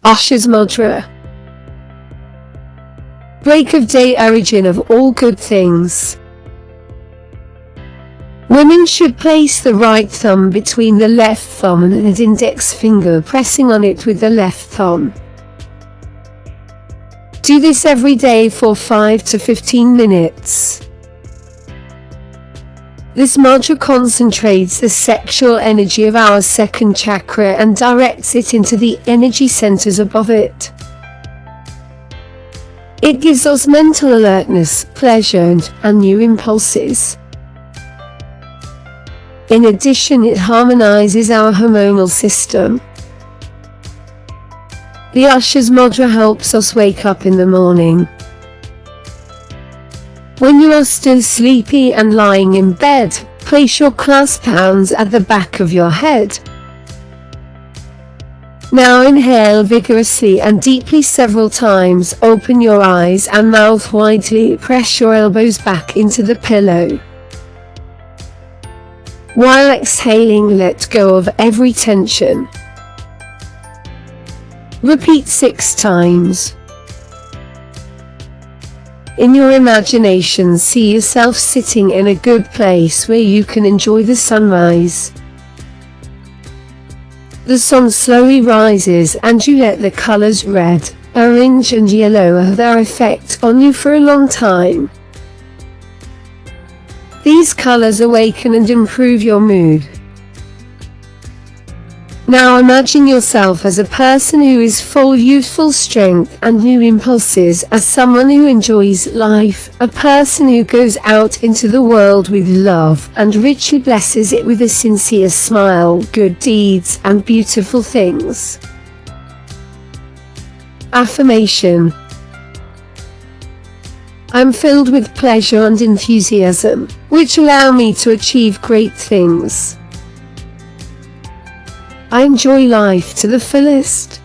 USHAS Mudra. Break of day, origin of all good things. Women should place the right thumb between the left thumb and index finger, pressing on it with the left thumb. Do this every day for 5 to 15 minutes. This mantra concentrates the sexual energy of our second chakra and directs it into the energy centers above it. It gives us mental alertness, pleasure, and new impulses. In addition, it harmonizes our hormonal system. The USHAS Mudra helps us wake up in the morning. When you are still sleepy and lying in bed, place your clasped hands at the back of your head. Now inhale vigorously and deeply several times. Open your eyes and mouth widely. Press your elbows back into the pillow. While exhaling, let go of every tension. Repeat 6 times. In your imagination, see yourself sitting in a good place where you can enjoy the sunrise. The sun slowly rises and you let the colors red, orange and yellow have their effect on you for a long time. These colors awaken and improve your mood. Now imagine yourself as a person who is full of youthful strength and new impulses, as someone who enjoys life, a person who goes out into the world with love and richly blesses it with a sincere smile, good deeds, and beautiful things. Affirmation: I'm filled with pleasure and enthusiasm, which allow me to achieve great things. I enjoy life to the fullest.